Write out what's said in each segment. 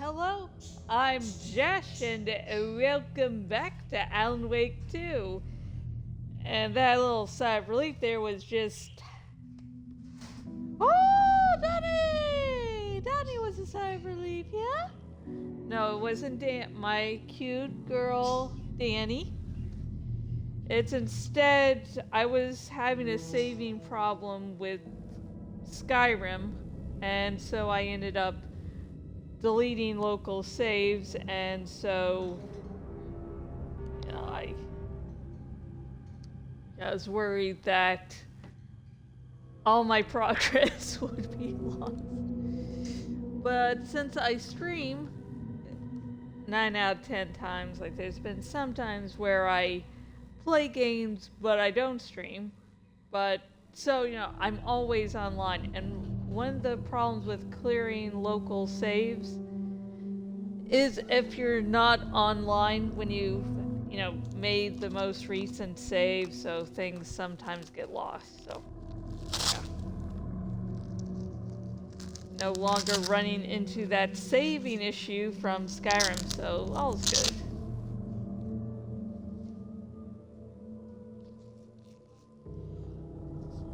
Hello, I'm Josh, and welcome back to Alan Wake 2. And that little sigh of relief there was just. Oh, Donnie! Donnie was a sigh of relief, yeah? No, it wasn't my cute girl, Danny. It's instead, I was having a saving problem with Skyrim, and so I ended up deleting local saves, and so you know, I was worried that all my progress would be lost. But since I stream 9 out of 10 times, like there's been some times where I play games but I don't stream. But so, I'm always online. And one of the problems with clearing local saves is if you're not online when you made the most recent save, so things sometimes get lost. So yeah, no longer running into that saving issue from Skyrim, so all's good.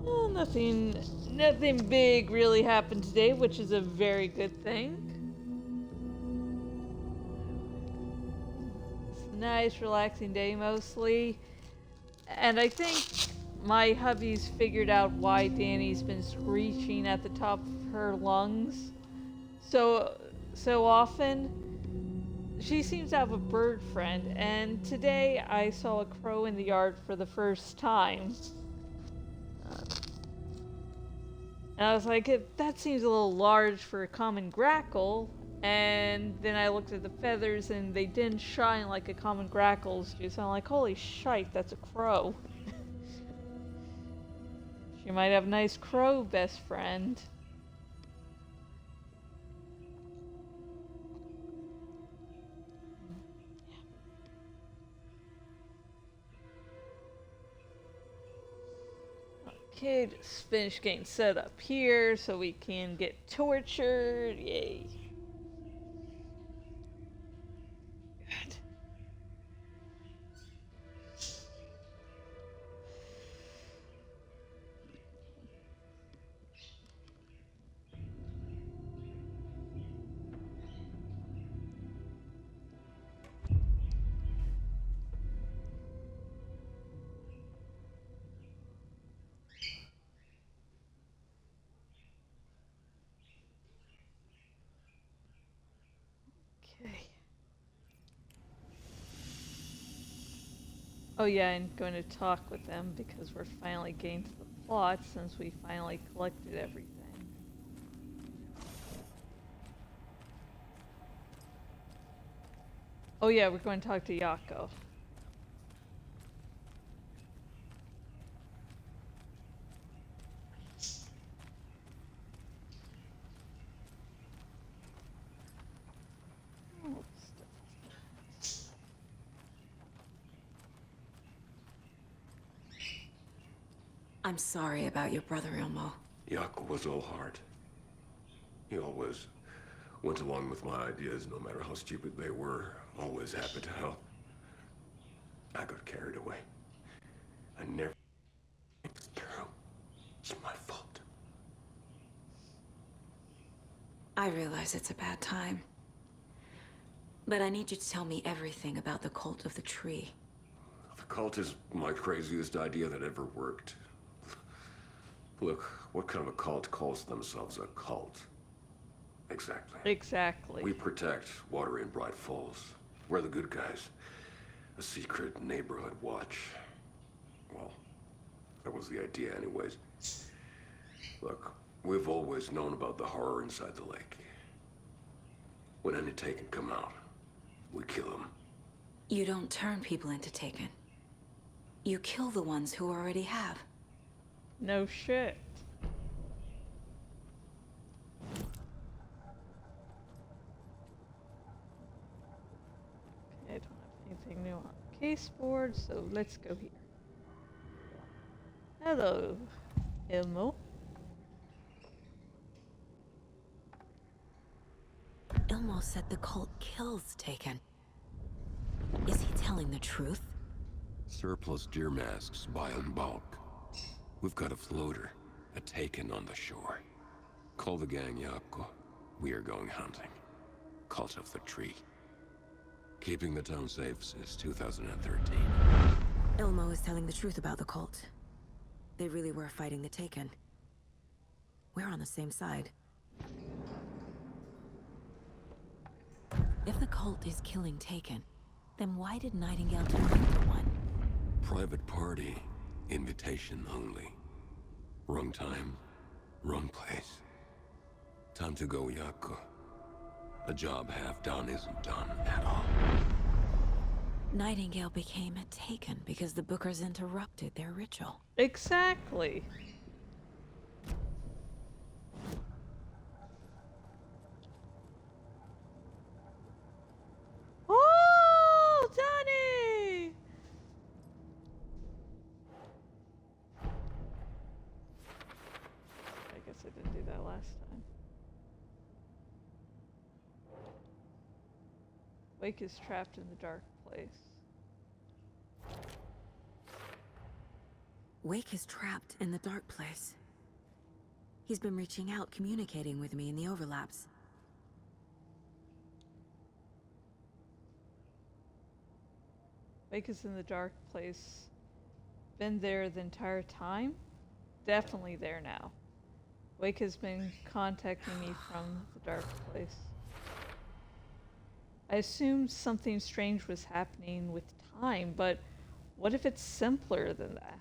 Well, nothing big really happened today, which is a very good thing. Nice, relaxing day mostly. And I think my hubby's figured out why Danny's been screeching at the top of her lungs so often. She seems to have a bird friend, and today I saw a crow in the yard for the first time. And I was like, that seems a little large for a common grackle. And then I looked at the feathers and they didn't shine like a common grackle's do. So I'm like, holy shite, that's a crow. She might have a nice crow best friend. Okay, just finish getting set up here so we can get tortured. Yay. Good. Okay. Oh yeah, I'm going to talk with them because we're finally getting to the plot since we finally collected everything. Oh yeah, we're going to talk to Yako. Oh, I'm sorry about your brother, Ilmo. Yako was all heart. He always went along with my ideas, no matter how stupid they were. Always happy to help. I got carried away. I never... It's true. It's my fault. I realize it's a bad time. But I need you to tell me everything about the Cult of the Tree. The cult is my craziest idea that ever worked. Look, what kind of a cult calls themselves a cult? Exactly. Exactly. We protect water in Bright Falls. We're the good guys. A secret neighborhood watch. Well, that was the idea anyways. Look, we've always known about the horror inside the lake. When any Taken come out, we kill them. You don't turn people into Taken. You kill the ones who already have. No shit. Okay, I don't have anything new on the case board, so let's go here. Hello, Ilmo. Ilmo said the cult kills Taken. Is he telling the truth? Surplus deer masks buy in bulk. We've got a floater, a Taken on the shore. Call the gang Yako. We are going hunting. Cult of the Tree. Keeping the town safe since 2013. Ilmo is telling the truth about the cult. They really were fighting the Taken. We're on the same side. If the cult is killing Taken, then why did Nightingale turn into one? Private party. Invitation only. Wrong time, wrong place. Time to go, Yako. A job half done isn't done at all. Nightingale became a Taken because the Bookers interrupted their ritual. Exactly. Oh, Danny! I guess I didn't do that last time. Wake is trapped in the dark place. Wake is trapped in the dark place. He's been reaching out, communicating with me in the overlaps. Wake is in the dark place. Been there the entire time? Definitely there now. Wake has been contacting me from the dark place. I assumed something strange was happening with time, but what if it's simpler than that?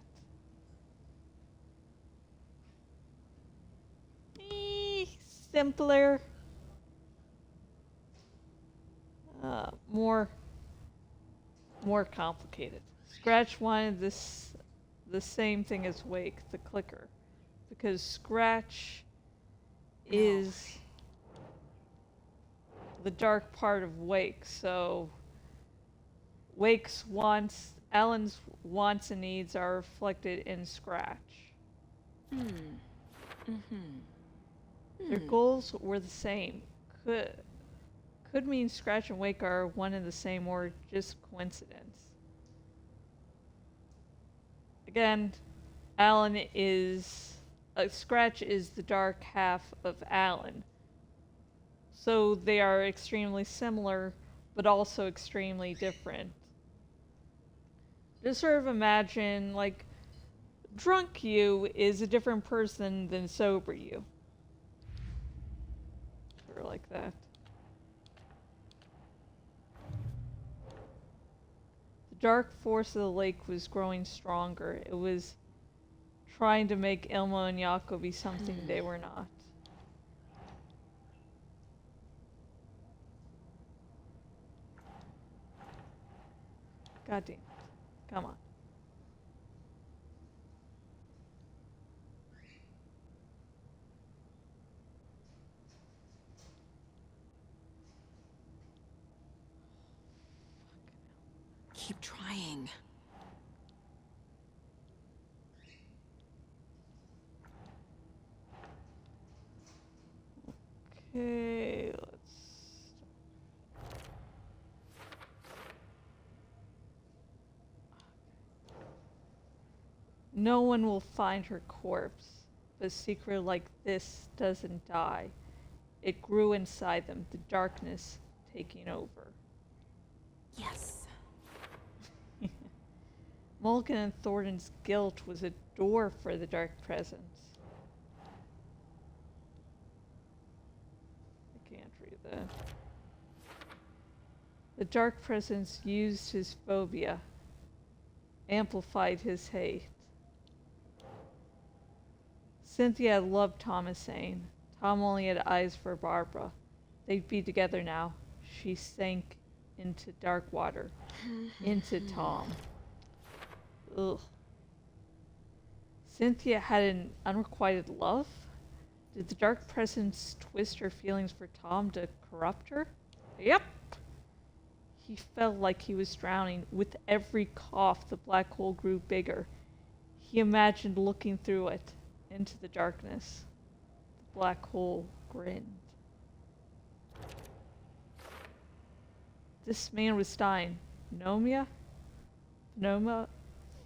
Simpler. More complicated. Scratch wanted the same thing as Wake, the clicker, because Scratch is the dark part of Wake, so Alan's wants and needs are reflected in Scratch. Their goals were the same. Could mean Scratch and Wake are one and the same, or just coincidence. Again, Scratch is the dark half of Alan. So they are extremely similar, but also extremely different. Just sort of imagine, like, drunk you is a different person than sober you. Sort of like that. The dark force of the lake was growing stronger. It was trying to make Ilmo and Yako be something they were not. God damn it. Come on. Keep trying. Okay, let's... No one will find her corpse. A secret like this doesn't die. It grew inside them, the darkness taking over. Yes. Mulligan and Thornton's guilt was a door for the dark presence. I can't read that. The dark presence used his phobia, amplified his hate. Cynthia loved Thomasine. Tom only had eyes for Barbara. They'd be together now. She sank into dark water, into Tom. Ugh. Cynthia had an unrequited love? Did the dark presence twist her feelings for Tom to corrupt her? Yep. He felt like he was drowning. With every cough, the black hole grew bigger. He imagined looking through it, into the darkness. The black hole grinned. This man was dying. Pneumonia? Pneuma?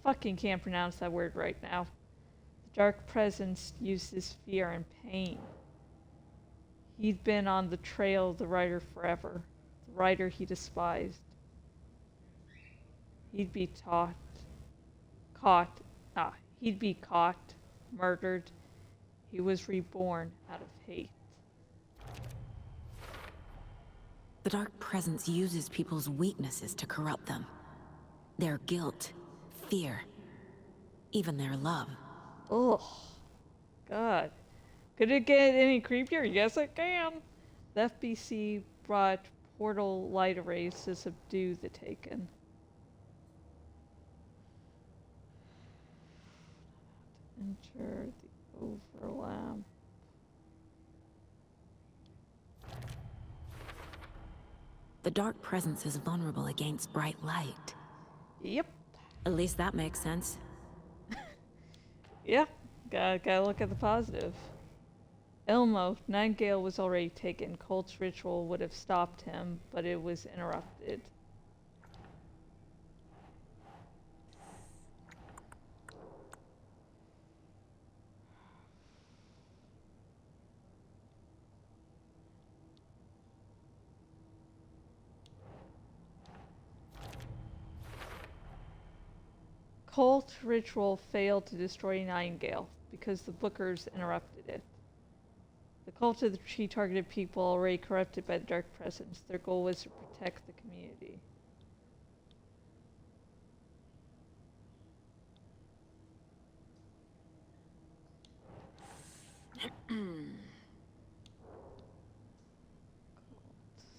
Fucking can't pronounce that word right now. The dark presence uses fear and pain. He'd been on the trail of the writer forever. The writer he despised. He'd be he'd be caught, murdered. He was reborn out of hate. The dark presence uses people's weaknesses to corrupt them. Their guilt, fear, even their love. Ugh. God. Could it get any creepier? Yes, it can. The FBC brought portal light arrays to subdue the Taken. Enter the overlap. The dark presence is vulnerable against bright light. Yep. At least that makes sense. Yeah. Gotta look at the positive. Elmo, Nightingale was already taken. Colt's ritual would have stopped him, but it was interrupted. Colt ritual failed to destroy Nightingale because the Bookers interrupted it. The cult of the tree targeted people already corrupted by the dark presence. Their goal was to protect the community.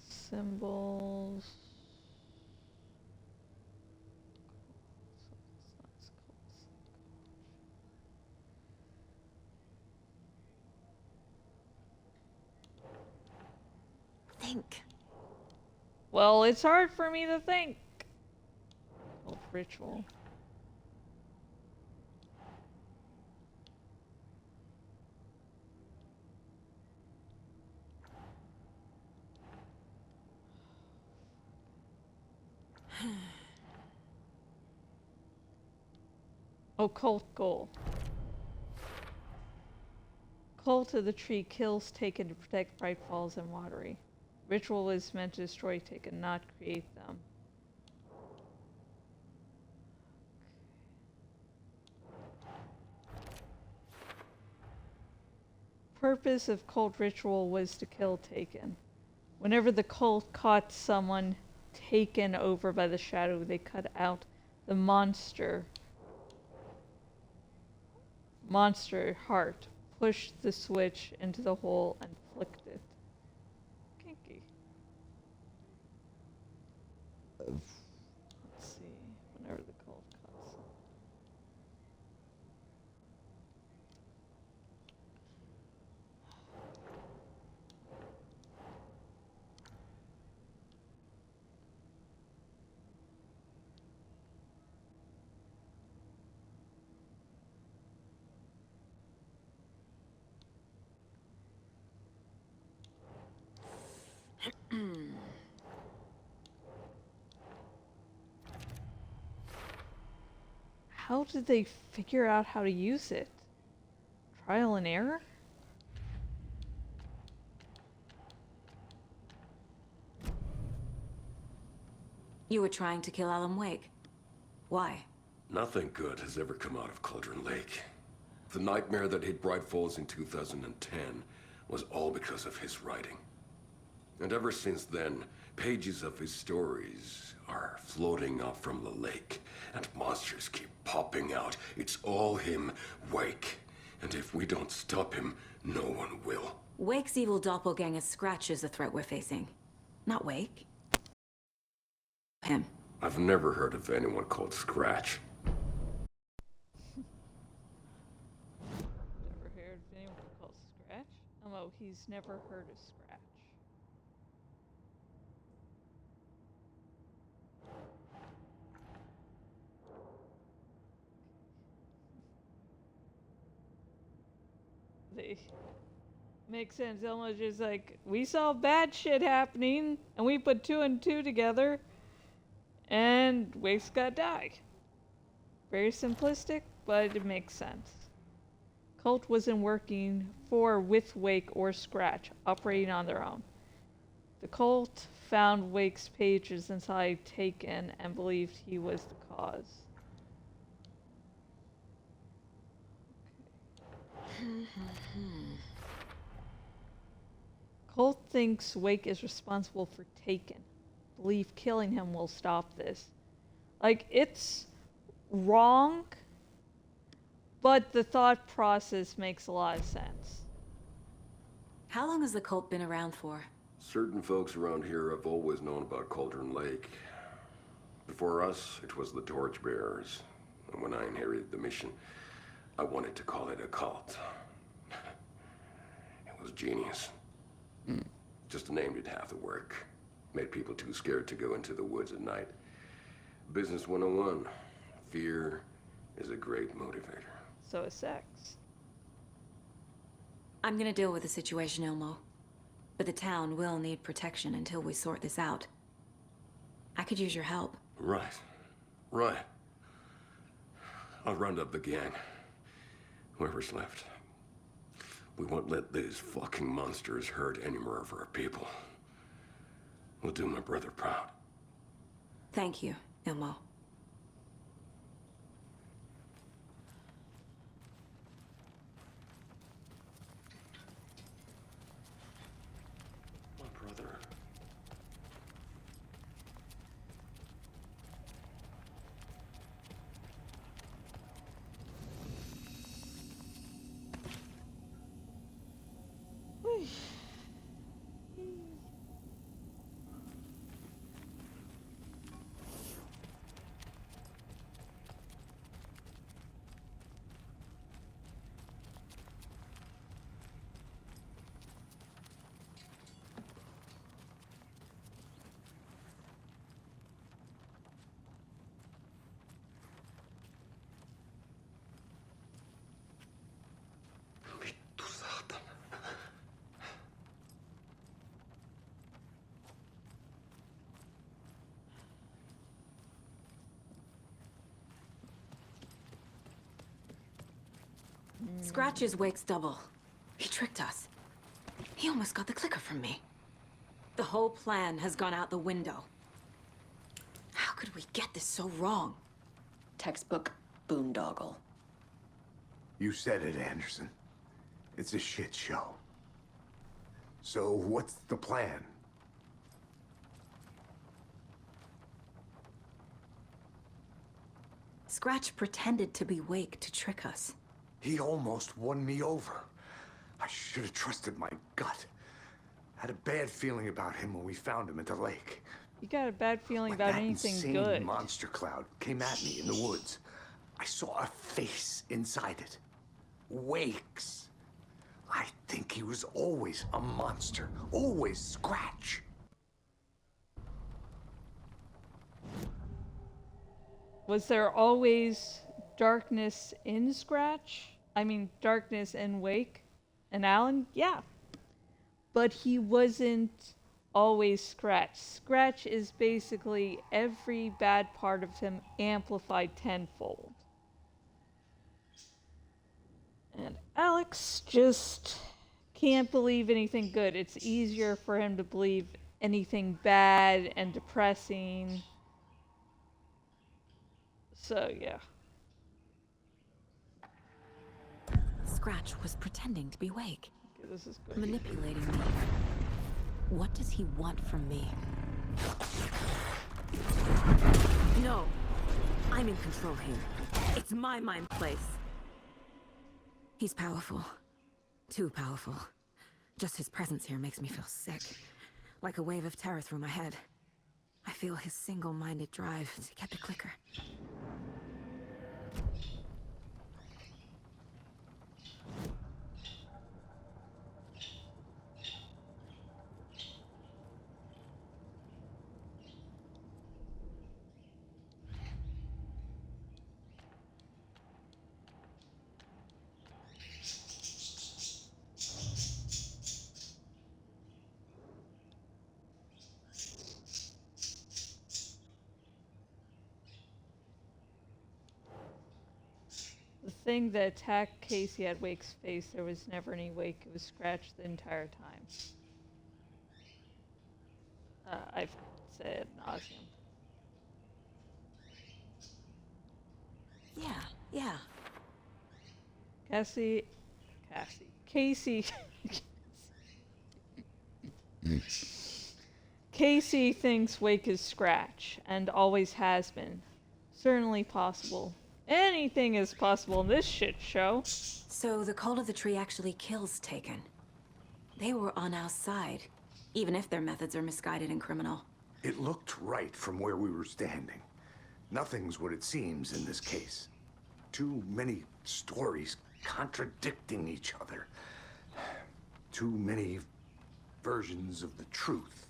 Symbols. Think. Well, it's hard for me to think. Cult ritual. Oh, cult goal. Cult of the tree kills Taken to protect Bright Falls and Watery. Ritual is meant to destroy Taken, not create them. Purpose of cult ritual was to kill Taken. Whenever the cult caught someone taken over by the shadow, they cut out the monster heart, pushed the switch into the hole, and flicked it. Kinky. Let's see. Whenever the cult caught someone. How did they figure out how to use it? Trial and error? You were trying to kill Alan Wake. Why? Nothing good has ever come out of Cauldron Lake. The nightmare that hit Bright Falls in 2010 was all because of his writing. And ever since then, pages of his stories are floating up from the lake, and monsters keep popping out. It's all him, Wake. And if we don't stop him, no one will. Wake's evil doppelganger Scratch is the threat we're facing. Not Wake. Him. I've never heard of anyone called Scratch. Never heard of anyone called Scratch? Oh, he's never heard of Scratch. They Makes sense. Elmo's just like, we saw bad shit happening, and we put two and two together, and Wake's gotta die. Very simplistic, but it makes sense. Cult wasn't working for, with Wake or Scratch, operating on their own. The cult found Wake's pages inside Taken and believed he was the cause. Cult thinks Wake is responsible for Taken. Believe killing him will stop this. Like, it's wrong, but the thought process makes a lot of sense. How long has the cult been around for? Certain folks around here have always known about Cauldron Lake. Before us, it was the Torchbearers. And when I inherited the mission, I wanted to call it a cult. It was genius. Just a name did half the work. Made people too scared to go into the woods at night. Business 101. Fear is a great motivator. So is sex. I'm gonna deal with the situation, Ilmo. But the town will need protection until we sort this out. I could use your help. Right. Right. I'll round up the gang. Whoever's left. We won't let these fucking monsters hurt any more of our people. We'll do my brother proud. Thank you, Ilmo. My brother. Vittu saatana. Scratch is Wake's double. He tricked us. He almost got the clicker from me. The whole plan has gone out the window. How could we get this so wrong? Textbook boondoggle. You said it, Anderson. It's a shit show. So what's the plan? Scratch pretended to be Wake to trick us. He almost won me over. I should have trusted my gut. Had a bad feeling about him when we found him at the lake. You got a bad feeling When about that anything insane good. monster cloud came at me in the woods, I saw a face inside it. Wake's. I think he was always a monster. Always Scratch. Was there always darkness in Scratch? I mean, darkness in Wake and Alan? Yeah. But he wasn't always Scratch. Scratch is basically every bad part of him amplified tenfold. And Alex just can't believe anything good. It's easier for him to believe anything bad and depressing. So, yeah. Scratch was pretending to be Wake, Okay, this is good. manipulating me. What does he want from me? No, I'm in control here. It's my mind place. He's powerful. Too powerful. Just his presence here makes me feel sick. Like a wave of terror through my head. I feel his single-minded drive to get the clicker. thing that attacked Casey at Wake's face, there was never any Wake. It was scratched the entire time. I've said ad nauseum. Yeah. Casey. Casey thinks Wake is Scratch, and always has been. Certainly possible. Anything is possible in this shit show. So the Cult of the Tree actually kills Taken. They were on our side, even if their methods are misguided and criminal. It looked right from where we were standing. Nothing's what it seems in this case. Too many stories contradicting each other. Too many versions of the truth.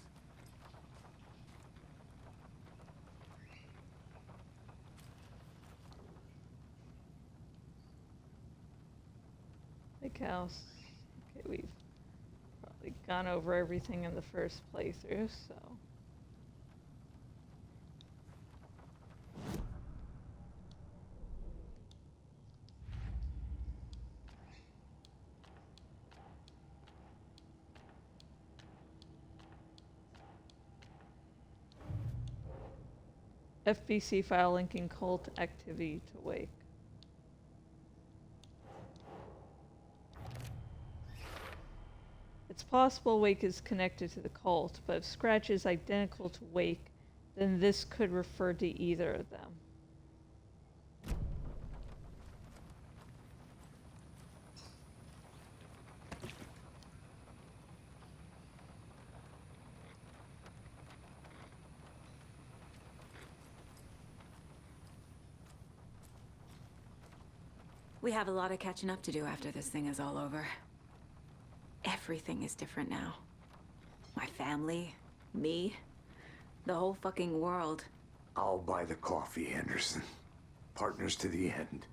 Big house. Okay, we've probably gone over everything in the first playthrough, so. FBC file linking cult activity to Wake. It's possible Wake is connected to the cult, but if Scratch is identical to Wake, then this could refer to either of them. We have a lot of catching up to do after this thing is all over. Everything is different now. My family, me, the whole fucking world. I'll buy the coffee, Anderson. Partners to the end.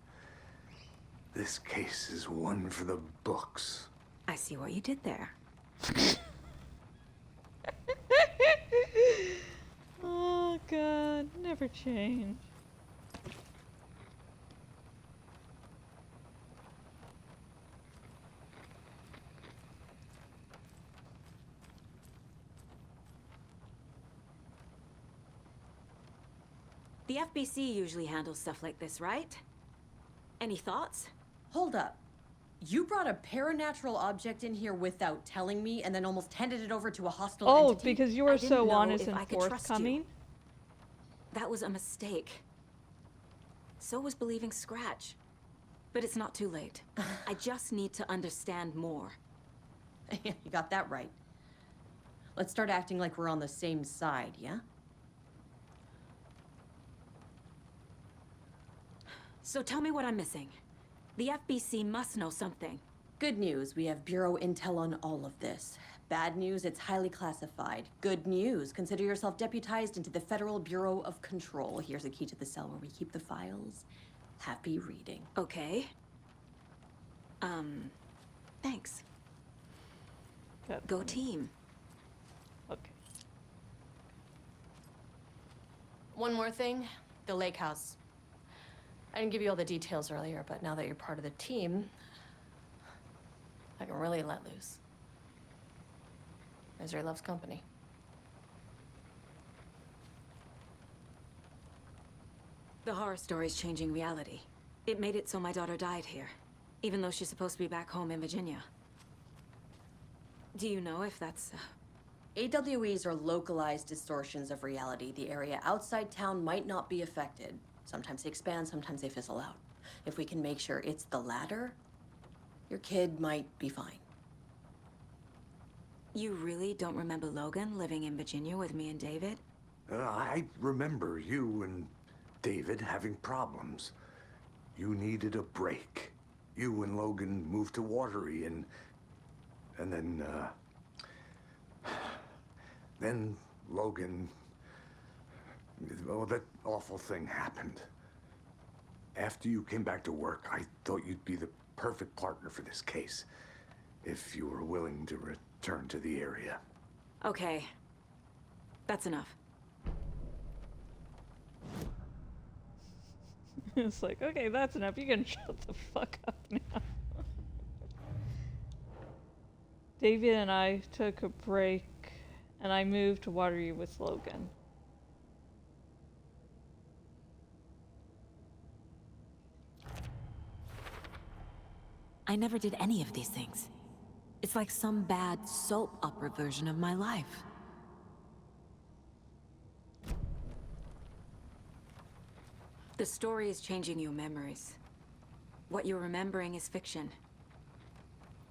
This case is one for the books. I see what you did there. Oh god, never change. The FBC usually handles stuff like this, right? Any thoughts? Hold up. You brought a paranatural object in here without telling me and then almost handed it over to a hostile Oh, entity? because you I were didn't so know honest if and I could trust you. forthcoming. That was a mistake. So was believing Scratch. But it's not too late. I just need to understand more. You got that right. Let's start acting like we're on the same side, yeah? So tell me what I'm missing. The FBC must know something. Good news, we have Bureau intel on all of this. Bad news, it's highly classified. Good news, consider yourself deputized into the Federal Bureau of Control. Here's a key to the cell where we keep the files. Happy reading. Okay. Thanks. Good. Go team. Okay. One more thing, the lake house. I didn't give you all the details earlier, but now that you're part of the team, I can really let loose. Misery loves company. The horror story's changing reality. It made it so my daughter died here, even though she's supposed to be back home in Virginia. Do you know if that's... AWEs are localized distortions of reality. The area outside town might not be affected. Sometimes they expand, sometimes they fizzle out. If we can make sure it's the latter, your kid might be fine. You really don't remember Logan living in Virginia with me and David? I remember you and David having problems. You needed a break. You and Logan moved to Watery and then Logan, oh, that awful thing happened. After you came back to work, I thought you'd be the perfect partner for this case, if you were willing to return to the area. Okay. That's enough. It's like, okay, that's enough. You can shut the fuck up now. David and I took a break, and I moved to Waterloo with Logan. I never did any of these things. It's like some bad soap opera version of my life. The story is changing your memories. What you're remembering is fiction.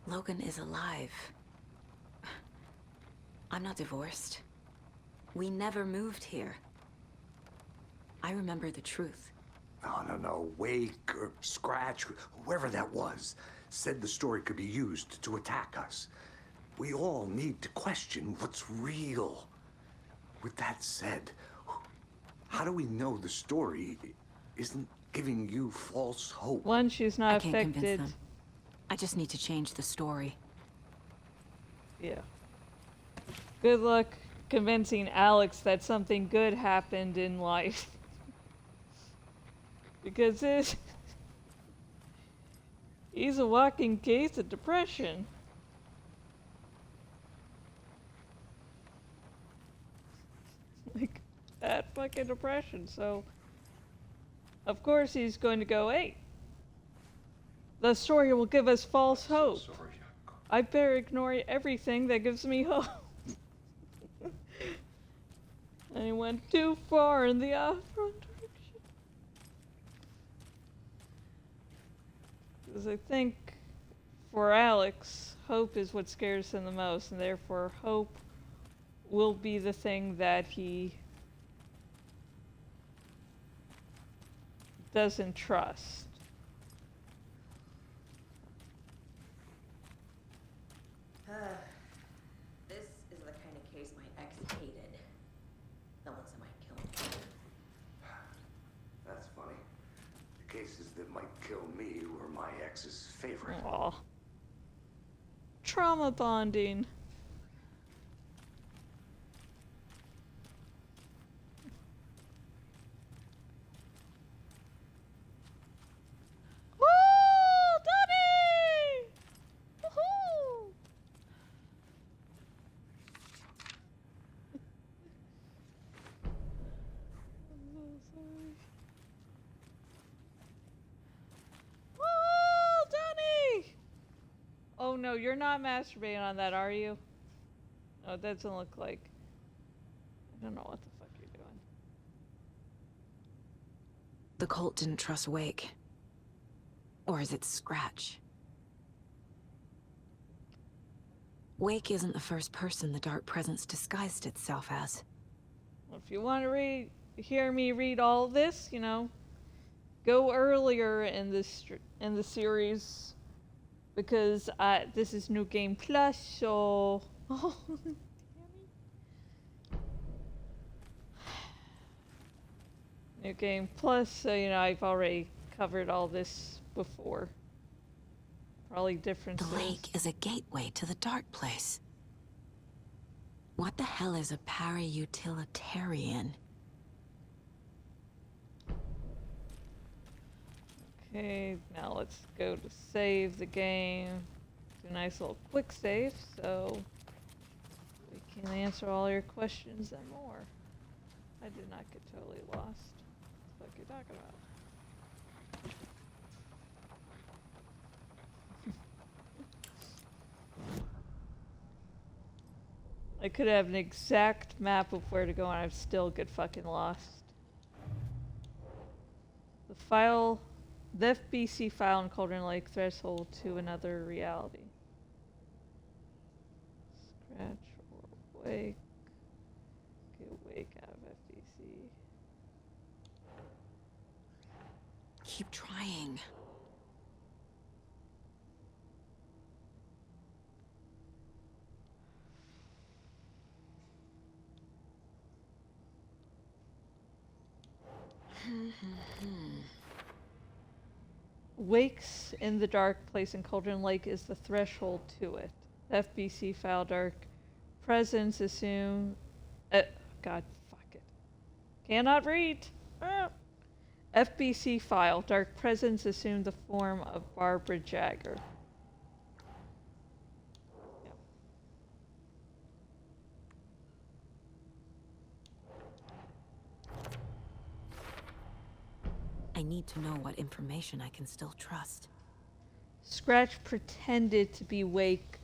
Logan is alive. I'm not divorced. We never moved here. I remember the truth. No. Wake or Scratch, whoever that was, said the story could be used to attack us. We all need to question what's real. With that said, how do we know the story isn't giving you false hope? One, she's not I can't convince affected. them. I just need to change the story. Yeah. Good luck convincing Alex that something good happened in life. Because he's a walking case of depression. Like, that fucking depression. So, of course he's going to go, hey, the story will give us false hope. Sorry. I better ignore everything that gives me hope. And he went too far in the wrong direction. Because I think for Alex, hope is what scares him the most, and therefore hope will be the thing that he doesn't trust. This is the kind of case my ex hated. The ones that might kill him. That's funny. The cases that might kill me were my ex's favorite. Aw. Trauma bonding. Oh, Donnie! Woohoo! I'm so sorry. Oh, Donnie! Oh no, you're not masturbating on that, are you? No, it doesn't look like. I don't know what the fuck you're doing. The cult didn't trust Wake. Or is it Scratch? Wake isn't the first person the Dark Presence disguised itself as. Well, if you want to hear me read all this, you know, go earlier in the series, because this is New Game Plus, so. Oh, damn it. New Game Plus, so you know I've already covered all this before. Probably differences. The lake is a gateway to the Dark Place. What the hell is a para-utilitarian? Okay, now let's go to save the game. Do a nice little quick save, so we can answer all your questions and more. I did not get totally lost. What are you talking about? I could have an exact map of where to go and I'd still get fucking lost. The FBC file in Cauldron Lake threshold to another reality. Scratch or Wake. Get Wake out of FBC. Keep trying. Wake's in the Dark Place in Cauldron Lake is the threshold to it. FBC file Dark Presence assume. God, fuck it. Cannot read. FBC file. Dark presence assumed the form of Barbara Jagger. I need to know what information I can still trust. Scratch pretended to be Wake.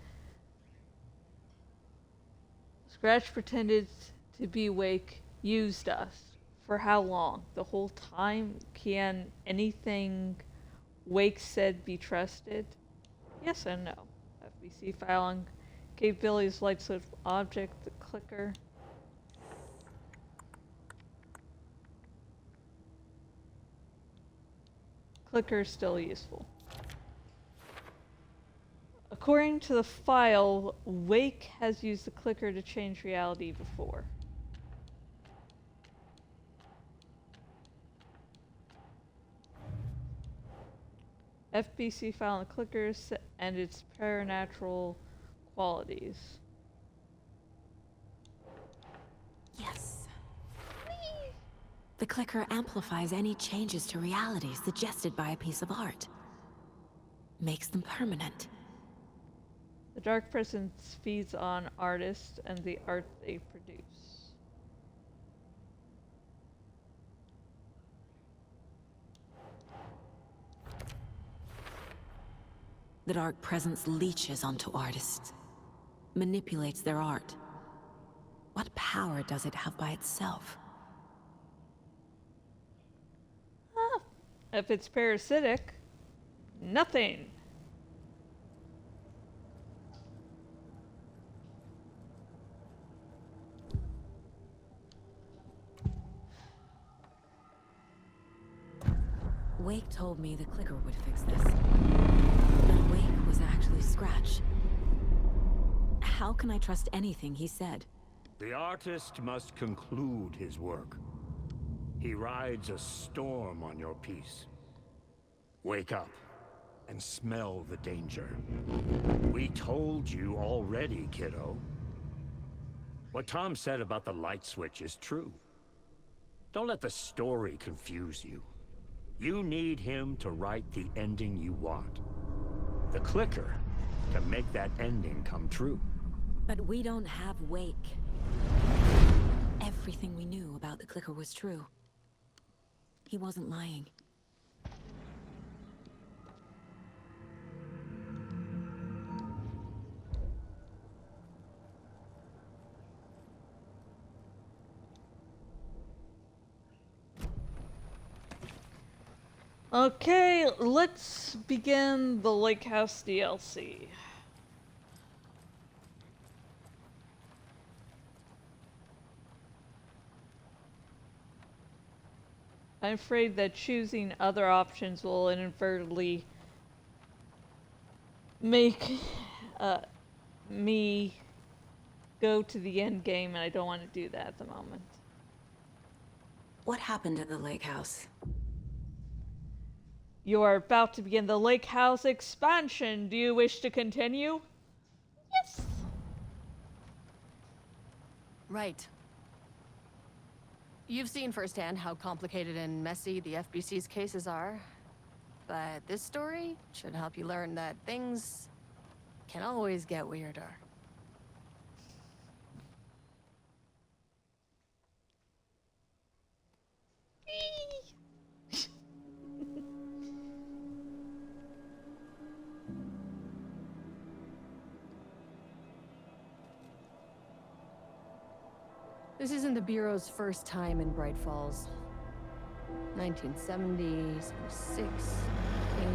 Scratch pretended to be Wake, used us. For how long? The whole time? Can anything Wake said be trusted? Yes and no. FBC file on capabilities light switch object, the clicker. Clicker is still useful. According to the file, Wake has used the clicker to change reality before. FBC file on the clickers and its paranatural qualities. Yes. The clicker amplifies any changes to reality suggested by a piece of art. Makes them permanent. The dark presence feeds on artists and the art they produce. The dark presence leeches onto artists, manipulates their art. What power does it have by itself? Ah, if it's parasitic, nothing. Wake told me the clicker would fix this. But Wake was actually Scratch. How can I trust anything he said? The artist must conclude his work. He rides a storm on your piece. Wake up and smell the danger. We told you already, kiddo. What Tom said about the light switch is true. Don't let the story confuse you. You need him to write the ending you want. The clicker can make that ending come true. But we don't have Wake. Everything we knew about the clicker was true. He wasn't lying. Okay, let's begin the Lake House DLC. I'm afraid that choosing other options will inadvertently make me go to the end game, and I don't want to do that at the moment. What happened at the lake house? You are about to begin the Lake House expansion. Do you wish to continue? Yes. Right. You've seen firsthand how complicated and messy the FBC's cases are. But this story should help you learn that things can always get weirder. This isn't the Bureau's first time in Bright Falls. 1970, 76, 8...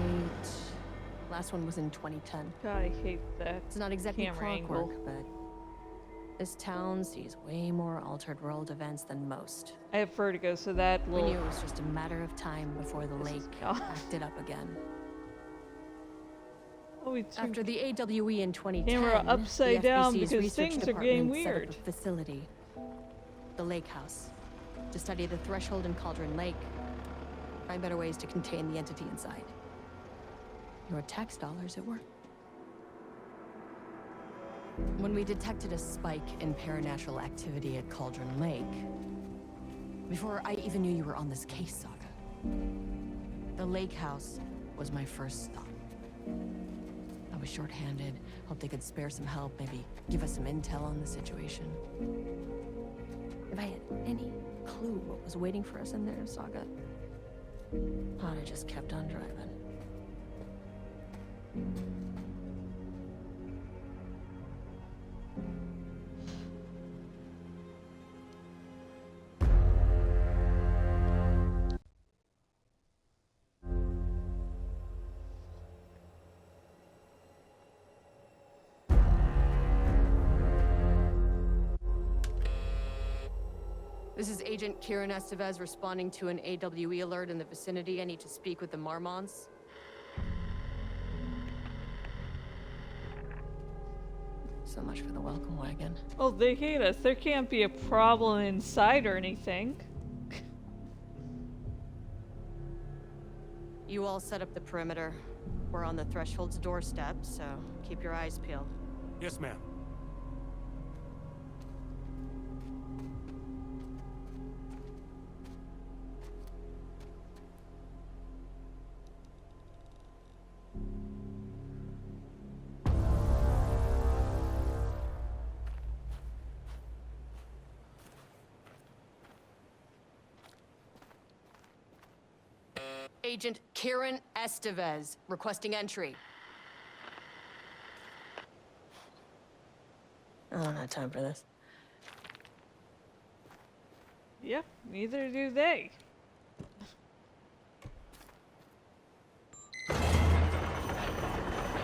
Last one was in 2010. God, I hate that. It's not exactly camera clockwork, angle. but this town sees way more altered world events than most. I have vertigo, so that We will. knew it was just a matter of time before the lake God. acted up again. Oh, we turned After the AWE in 2010, camera upside the down FBC's because research things are getting department set up weird. a facility, the Lake House, to study the threshold in Cauldron Lake, find better ways to contain the entity inside. Your tax dollars at work. When we detected a spike in paranatural activity at Cauldron Lake, before I even knew you were on this case, Saga, The lake house was my first stop. I was short-handed, hoped they could spare some help, maybe give us some intel on the situation. If I had any clue what was waiting for us in there, Saga, I'd have just kept on driving. This is Agent Kieran Estevez responding to an AWE alert in the vicinity. I need to speak with the Marmons. So much for the welcome wagon. Oh, they hate us. There can't be a problem inside or anything. You all set up the perimeter. We're on the Threshold's doorstep, so keep your eyes peeled. Yes, ma'am. Agent Kieran Estevez, requesting entry. I don't have time for this. Yep, neither do they.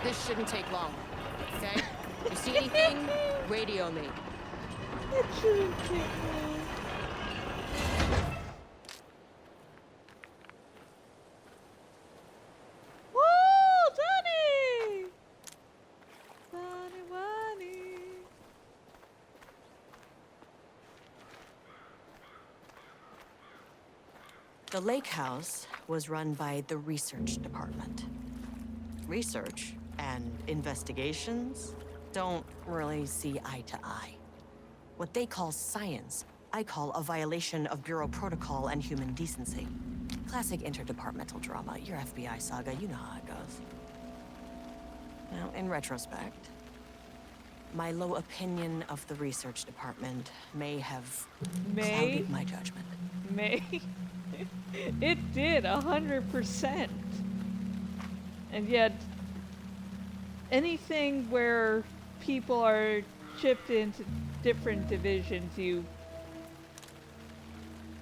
This shouldn't take long, okay? You see anything, radio me. It shouldn't take long. Whoa, Donnie! Donnie Wannie. The lake house was run by the research department. Research and investigations don't really see eye to eye. What they call science, I call a violation of Bureau protocol and human decency. Classic interdepartmental drama. Your FBI saga, you know how it goes. Now, in retrospect, my low opinion of the research department may have clouded my judgment. May. It did, 100%. And yet, anything where people are chipped into different divisions,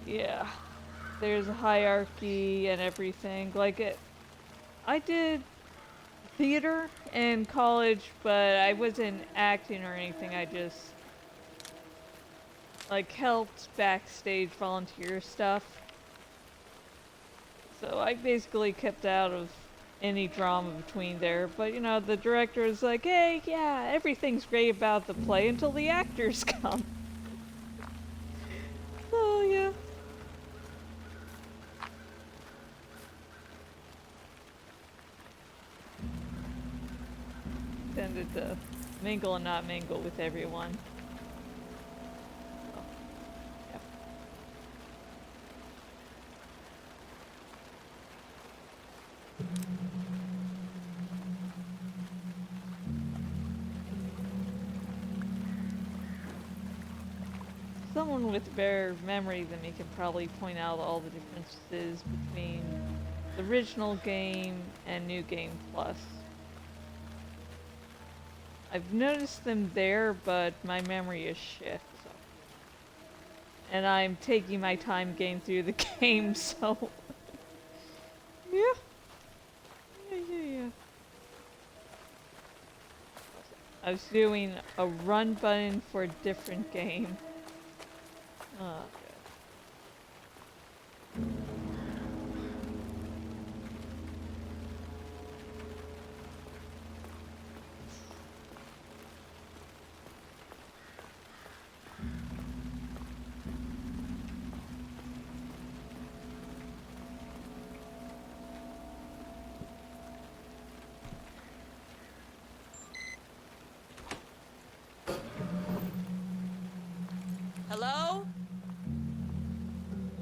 yeah, there's a hierarchy and everything. Like I did theater in college, but I wasn't acting or anything. I just like helped backstage volunteer stuff. So I basically kept out of any drama between there. But you know, the director was like, hey, yeah, everything's great about the play until the actors come. So yeah. Tended to mingle and not mingle with everyone. So, yeah. Someone with better memory than me can probably point out all the differences between the original game and New Game Plus. I've noticed them there, but my memory is shit. So. And I'm taking my time getting through the game, so... yeah. Yeah. I was doing a run button for a different game. Oh, good. Hello?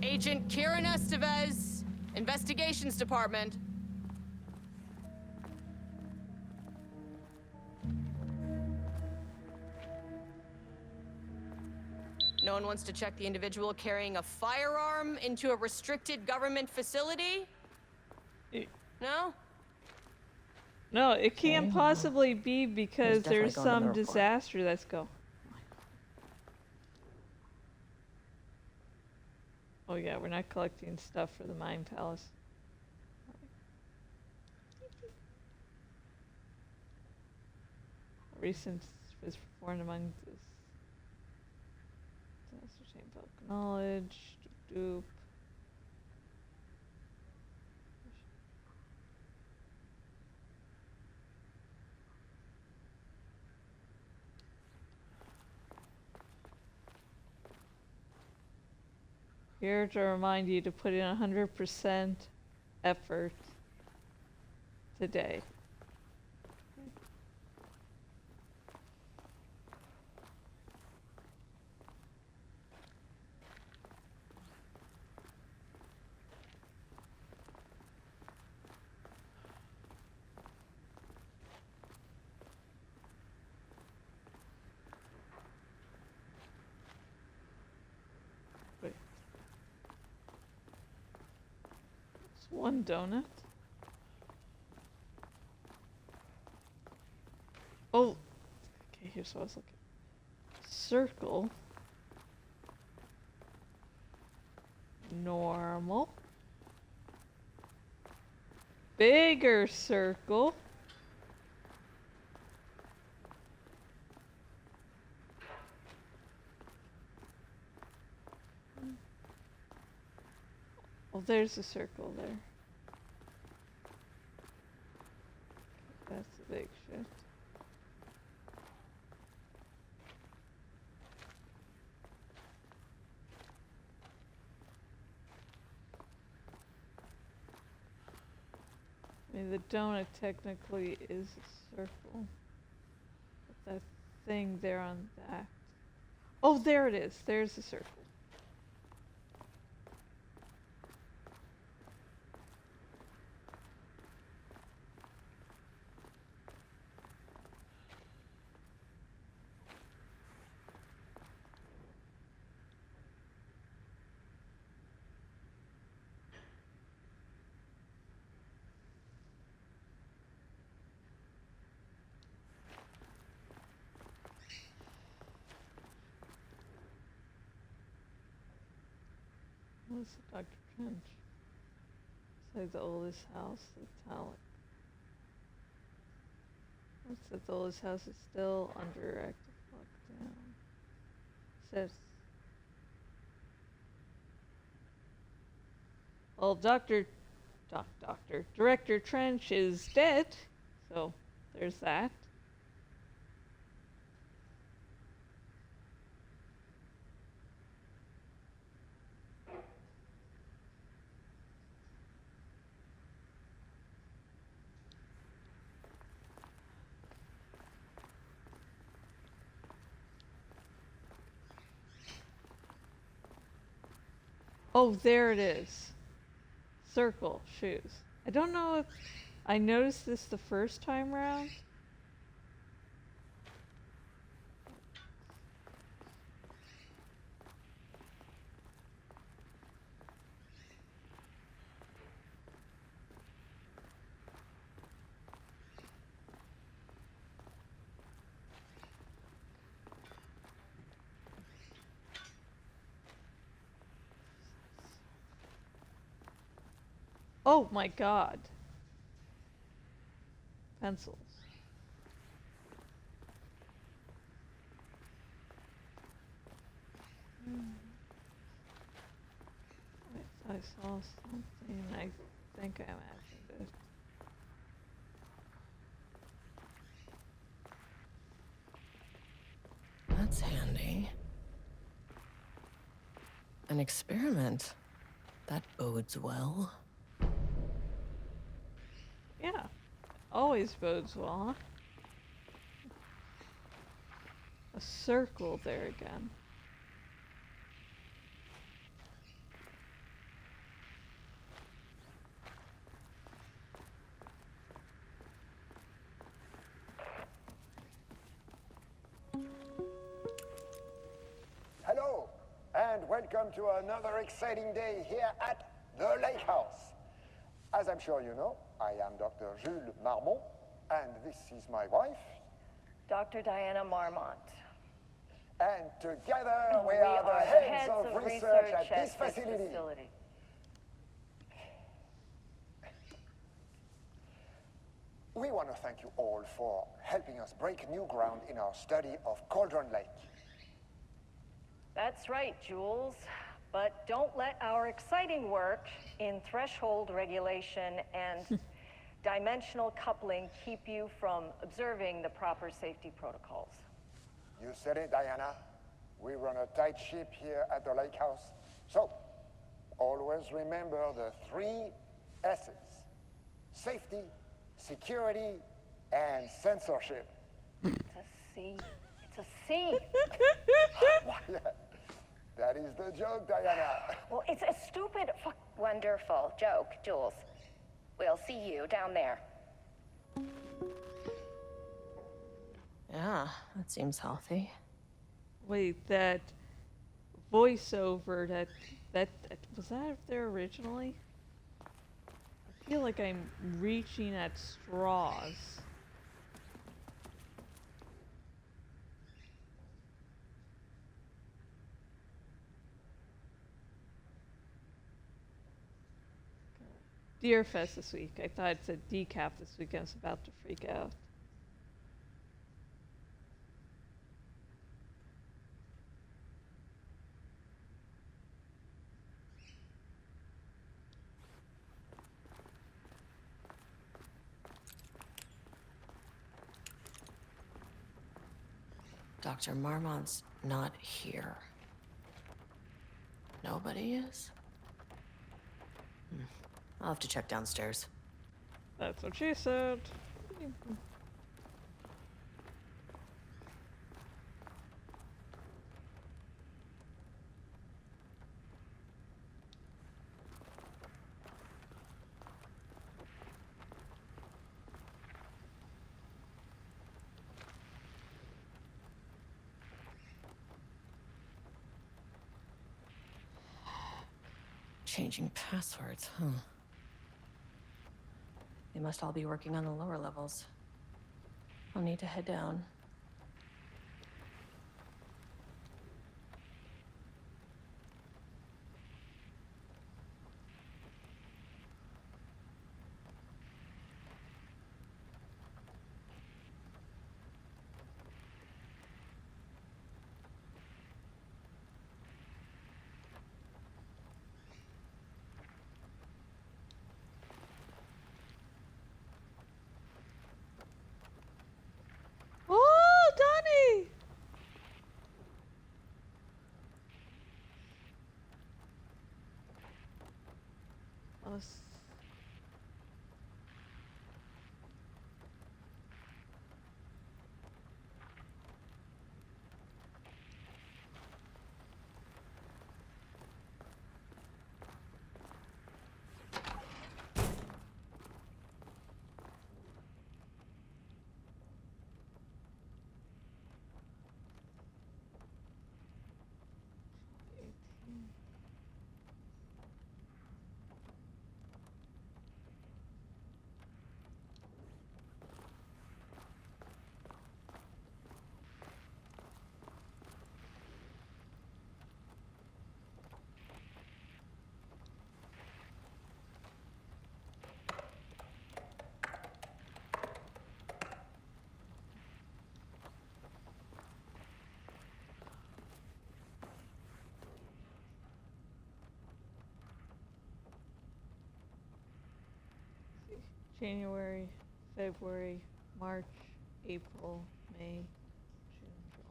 Agent Kieran Estevez, Investigations Department. No one wants to check the individual carrying a firearm into a restricted government facility? It- No? No, it can't possibly be because definitely there's going in the some report. disaster that's go. Oh yeah, we're not collecting stuff for the Mine Palace. Recent was performed among this disaster chain bulk knowledge. Doop. Here to remind you to put in 100% effort today. Wait. It's one donut. Oh, okay, here's what I was looking. Circle. Normal. Bigger circle. Well, there's a circle there. That's the big shit. I mean, the donut technically is a circle. But that thing there on that. Oh, there it is. There's the circle. What's Dr. Trench? Say the oldest house, the Talek. What's that the oldest house is still under active lockdown? Says. Well, Director Trench is dead, so there's that. Oh, there it is. Circle shoes. I don't know if I noticed this the first time round. Oh my god. Pencils. I saw something. I think I imagined it. That's handy. An experiment. That bodes well. Yeah. Always bodes well, huh? A circle there again. welcome to another exciting day here at the Lake House. As I'm sure you know, I am Dr. Jules Marmont, and this is my wife. Dr. Diana Marmont. And together we are the heads of research at this facility. We want to thank you all for helping us break new ground in our study of Cauldron Lake. That's right, Jules. But don't let our exciting work in threshold regulation and dimensional coupling keep you from observing the proper safety protocols. You said it, Diana. We run a tight ship here at the Lake House. So, always remember the 3 S's. Safety, security, and censorship. It's a C. It's a C. Yeah, that is the joke, Diana. Well, it's a stupid, wonderful joke, Jules. We'll see you down there. Yeah, that seems healthy. Wait, that voiceover, that was that there originally? I feel like I'm reaching at straws. Deerfest this week. I thought it said decaf this week. I was about to freak out. Dr. Marmont's not here. Nobody is? I'll have to check downstairs. That's what she said. Changing passwords, huh? They must all be working on the lower levels. I'll need to head down. Oh, Donnie! Us. January, February, March, April, May, June, July.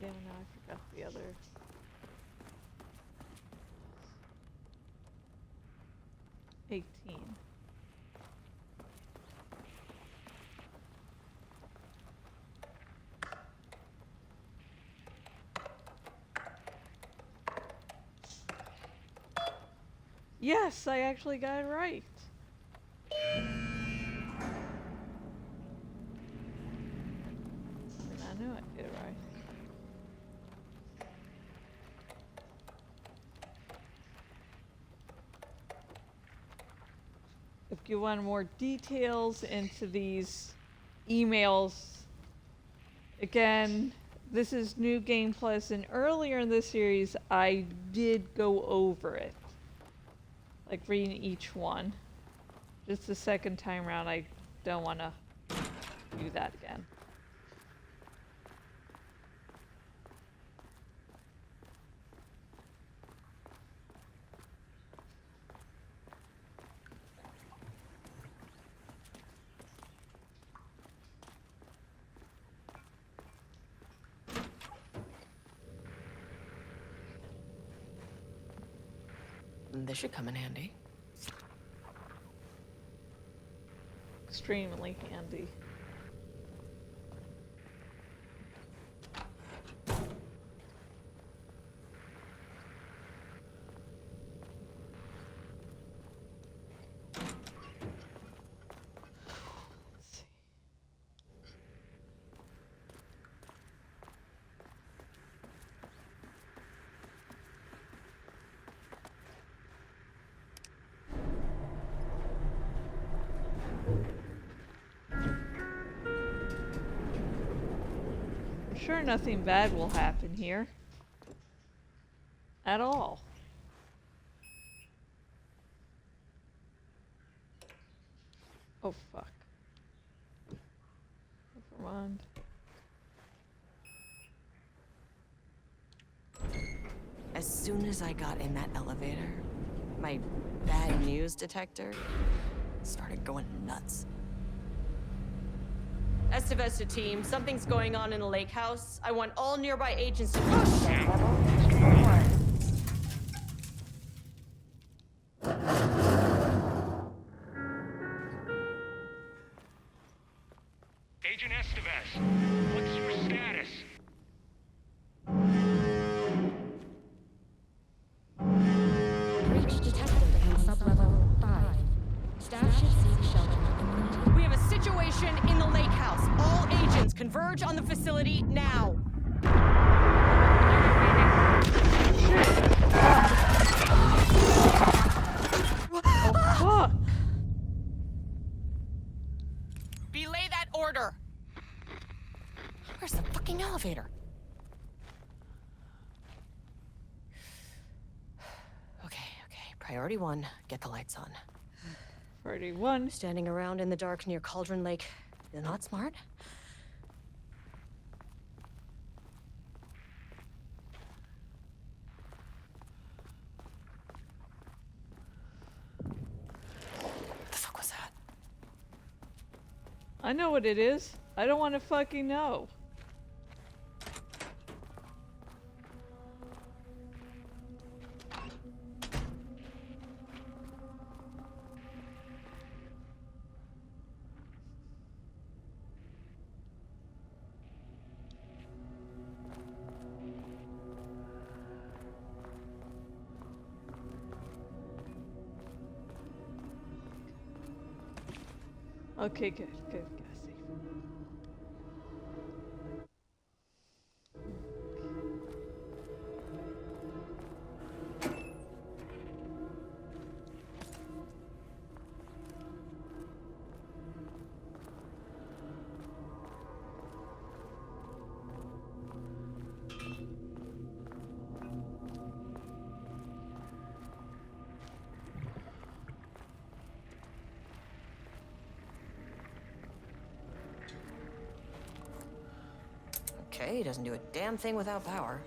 Yeah, no, I forgot the other. Yes, I actually got it right. I knew I did it right. If you want more details into these emails, again, this is New Game Plus, and earlier in this series, I did go over it. Like reading each one. Just the second time around, I don't want to do that again. This should come in handy. Extremely handy. Let's see. I'm sure nothing bad will happen here. At all. Oh fuck. Never mind. As soon as I got in that elevator, my bad news detector started going nuts. Estevesta team, something's going on in the lake house. I want all nearby agents to Agent Estevez, what's your status? Breach detected in sublevel 5. Staff should seek shelter immediately. We have a situation in the lake house. All agents converge on the facility now. Oh fuck! Belay that order. Where's the fucking elevator? Okay. Priority 1, get the lights on. Priority 1. Standing around in the dark near Cauldron Lake. You're not smart? The fuck was that? I know what it is. I don't want to fucking know. Okay, good, Cassie. Okay, he doesn't do a damn thing without power.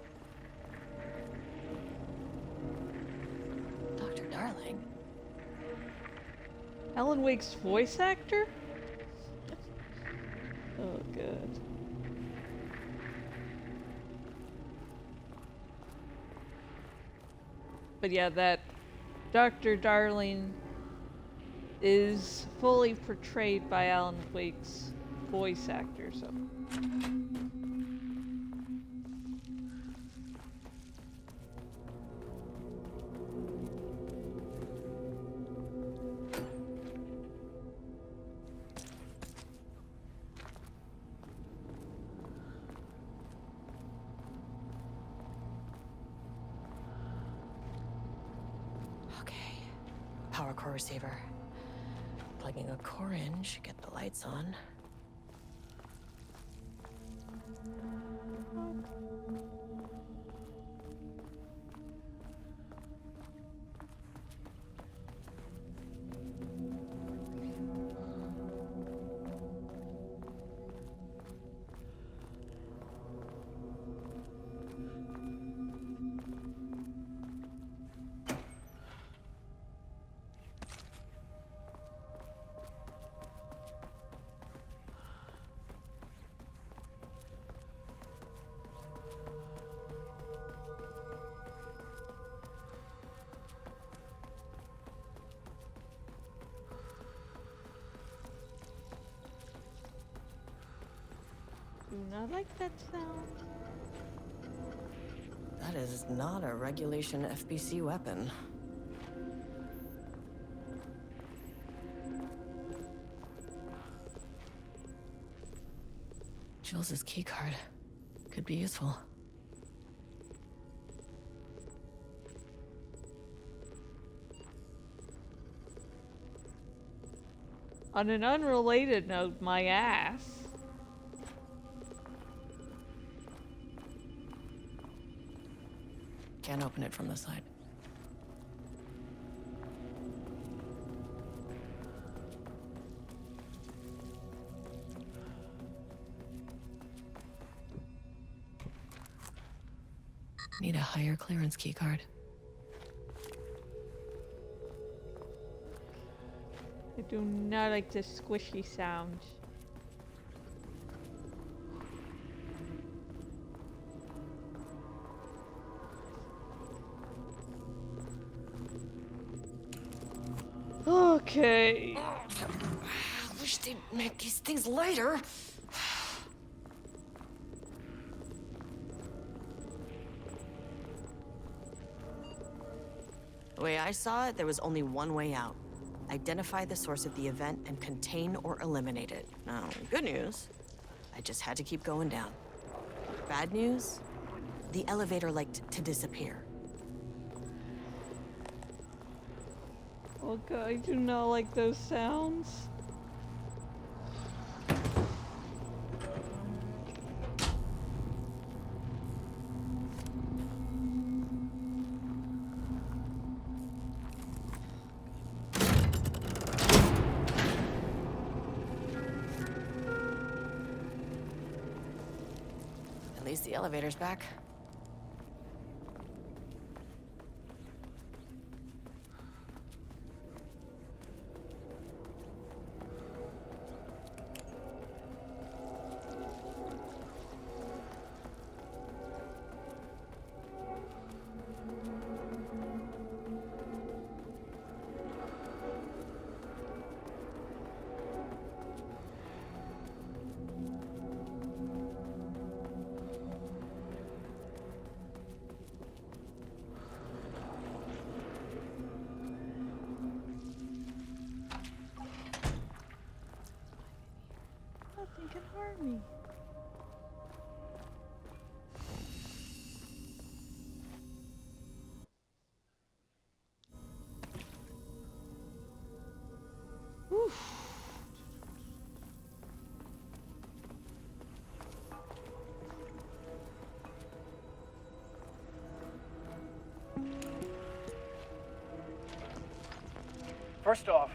Dr. Darling. Alan Wake's voice actor? Oh, good. But yeah, that Dr. Darling is fully portrayed by Alan Wake's voice actor, so. core receiver. Plugging a core in should get the lights on. Do not like that sound. That is not a regulation FBC weapon. Jules's keycard could be useful. On an unrelated note, my ass. Can't open it from the side. Need a higher clearance keycard. I do not like this squishy sound. Okay. I wish they'd make these things lighter. The way I saw it, there was only one way out. Identify the source of the event and contain or eliminate it. Now, good news, I just had to keep going down. Bad news, the elevator liked to disappear. Okay, I do not like those sounds. At least the elevator's back. Nothing can harm me. Oof. First off,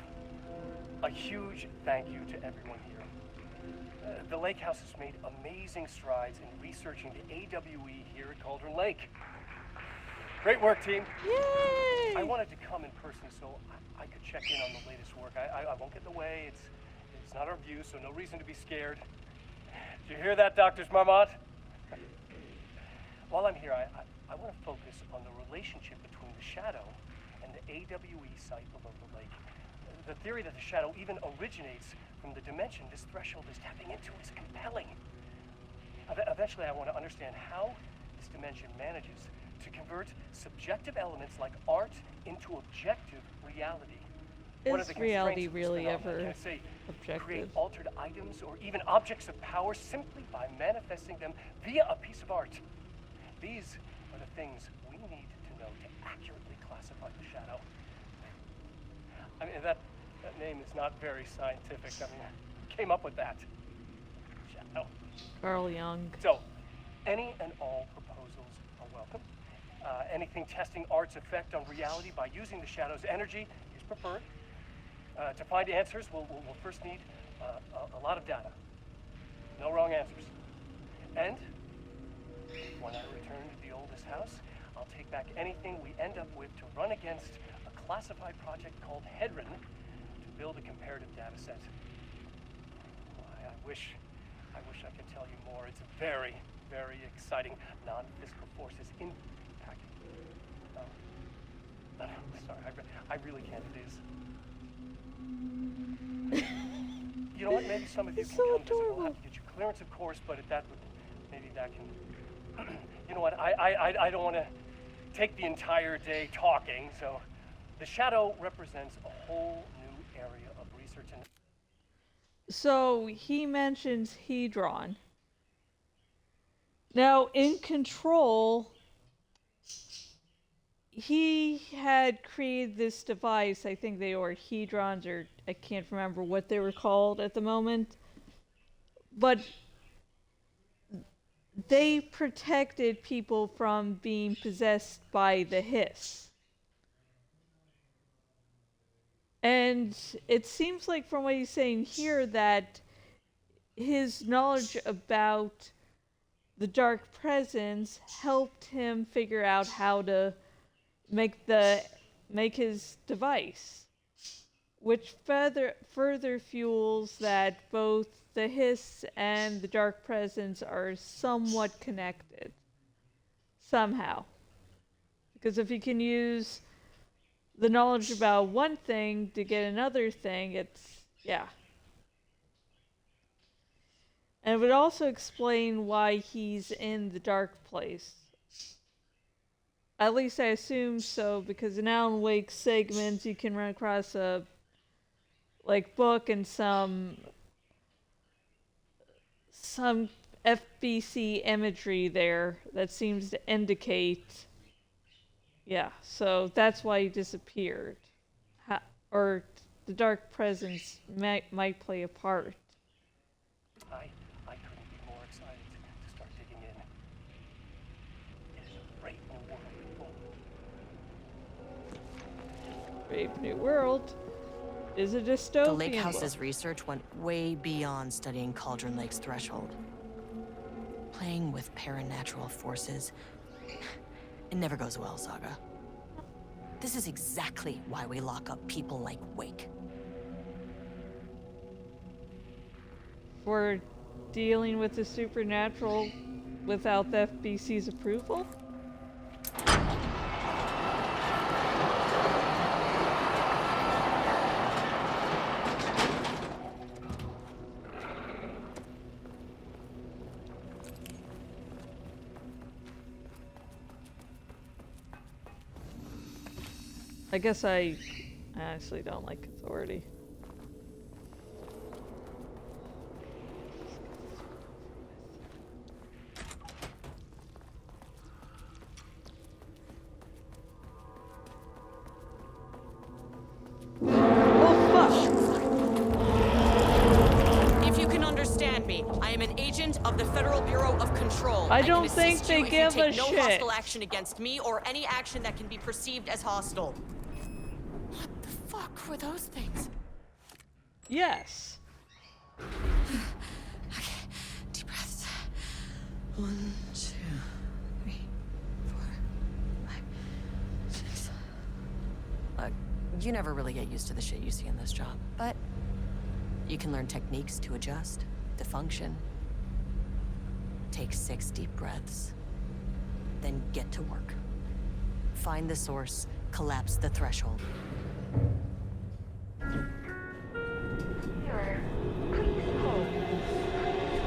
a huge thank you to everyone here. The Lake House has made amazing strides in researching the AWE here at Cauldron Lake. Great work, team. Yay! I wanted to come in person so I could check in on the latest work. I won't get in the way. It's not our view, so no reason to be scared. Did you hear that, Dr. Marmont? While I'm here, I want to focus on the relationship between the Shadow and the AWE site below the lake. The theory that the Shadow even originates from the dimension this threshold is tapping into is compelling. Eventually, I want to understand how this dimension manages to convert subjective elements like art into objective reality. What are the Is reality constraints of this really phenomenon? ever Can it say objective? create altered items or even objects of power simply by manifesting them via a piece of art? These are the things we need to know to accurately classify the Shadow. I mean, that name is not very scientific. I mean, who came up with that? Shadow. Carl Jung. So, any and all proposals are welcome. Anything testing art's effect on reality by using the Shadow's energy is preferred. To find answers, we'll first need a lot of data. No wrong answers. And when I return to the oldest house, I'll take back anything we end up with to run against a classified project called Hedron to build a comparative data set. I wish I could tell you more. It's very, very exciting. Non-physical forces impact. Sorry, I really can't. It is. You know what? Maybe some of you can come visit. We'll have to get you clearance, of course, but maybe that can. You know what? I don't want to take the entire day talking. So, the Shadow represents a whole new area of research and. So he mentions Hedron. Now, in Control, he had created this device. I think they were Hedrons, or I can't remember what they were called at the moment. But they protected people from being possessed by the Hiss. And it seems like from what he's saying here that his knowledge about the Dark Presence helped him figure out how to make his device, which further fuels that both the Hiss and the Dark Presence are somewhat connected somehow. Because if you can use the knowledge about one thing to get another thing, yeah. And it would also explain why he's in the dark place. At least I assume so, because in Alan Wake segments you can run across a book and some FBC imagery there that seems to indicate. Yeah, so that's why he disappeared. Or the Dark Presence might play a part. I couldn't be more excited to start digging in. It is a great new world. Brave New World is a dystopian The Lake House's book. research went way beyond studying Cauldron Lake's threshold. Playing with paranatural forces. It never goes well, Saga. This is exactly why we lock up people like Wake. For dealing with the supernatural without the FBC's approval? I guess I honestly don't like authority. If you can understand me, I am an agent of the Federal Bureau of Control. I don't think they give a no shit. hostile action against me or any action that can be perceived as hostile. What the fuck were those things? Yes. Okay, deep breaths. 1, 2, 3, 4, 5, 6. Look, you never really get used to the shit you see in this job, but you can learn techniques to adjust, to function. Take 6 deep breaths, then get to work. Find the source, collapse the threshold. Sir, please hold.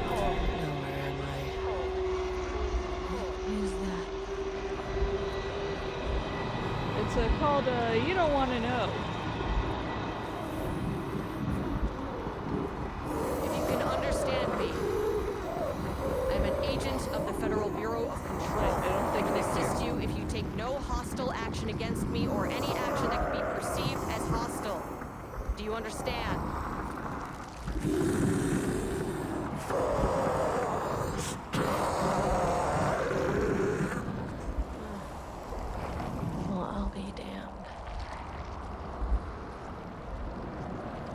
Hold. No, where am I? It's What is that? called You Don't Want to Know. If you can understand me, I'm an agent of the Federal Bureau of Control. I can assist you if you take no hostile action against me or any action that can be perceived as hostile. understand. Well, I'll be damned.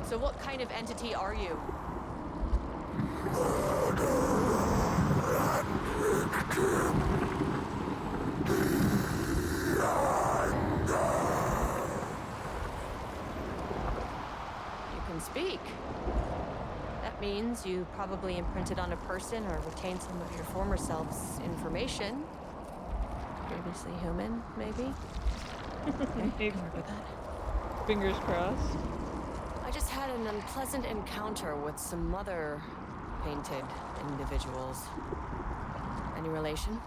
So what kind of entity are you? You can speak. That means you probably imprinted on a person or retained some of your former self's information. Previously human, maybe? Okay, I can work with that. Fingers crossed. I just had an unpleasant encounter with some other painted individuals. Any relation?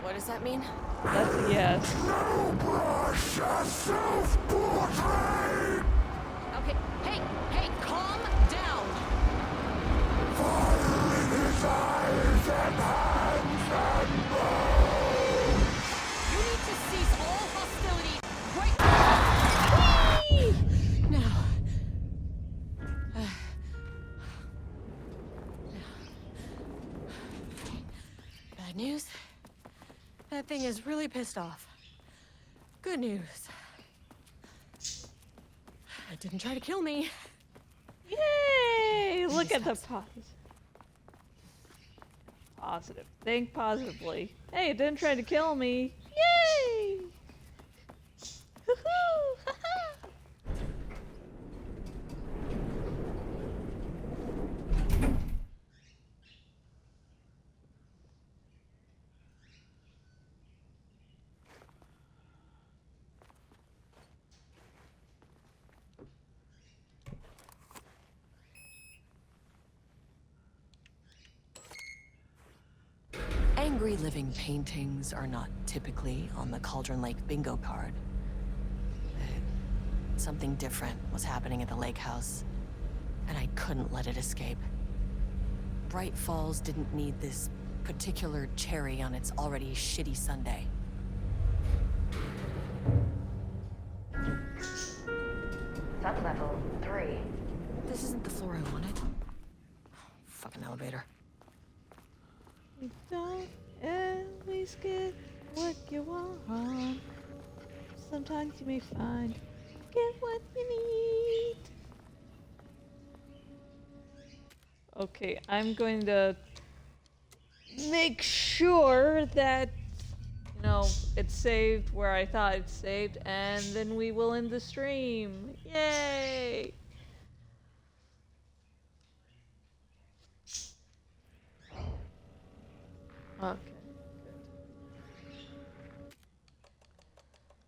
What does that mean? That's a yes. Okay, hey, calm down. You need to cease all hostility right now. Bad news. That thing is really pissed off. Good news. It didn't try to kill me. Yay! Look at the positive. Think positively. Hey, it didn't try to kill me. Yay! Hoo-hoo! Ha-ha! Angry living paintings are not typically on the Cauldron Lake bingo card. Something different was happening at the lake house, and I couldn't let it escape. Bright Falls didn't need this particular cherry on its already shitty sundae. Sub-level 3. This isn't the floor I wanted. Fucking elevator. You don't always get what you want. Sometimes you may find get what you need. Okay, I'm going to make sure that, you know, it's saved where I thought it's saved, and then we will end the stream. Yay! Okay, good.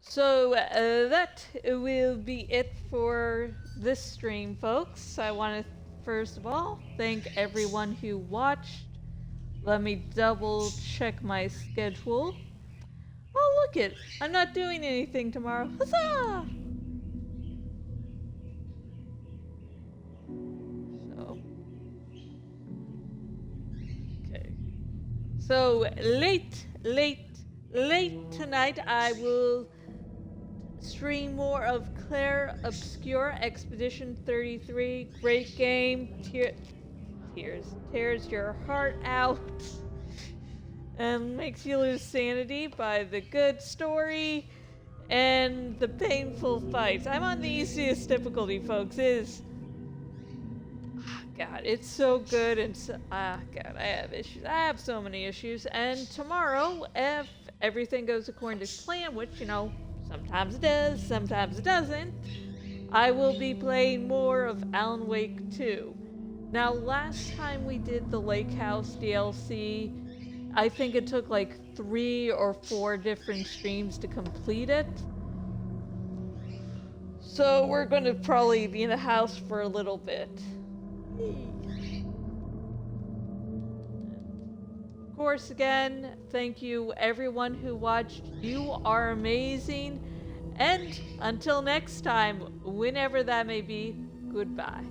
So that will be it for this stream, folks. I want to first of all thank everyone who watched. Let me double check my schedule. Oh, look it! I'm not doing anything tomorrow. Huzzah! So late tonight I will stream more of Claire Obscure Expedition 33. Great game. Tears your heart out and makes you lose sanity by the good story and the painful fights. I'm on the easiest difficulty, folks. God, it's so good, and God, I have issues. I have so many issues, and tomorrow, if everything goes according to plan, which, you know, sometimes it does, sometimes it doesn't, I will be playing more of Alan Wake 2. Now, last time we did the Lake House DLC, I think it took like 3 or 4 different streams to complete it. So we're going to probably be in the house for a little bit. Of course, again, thank you everyone who watched. You are amazing. And until next time, whenever that may be, goodbye.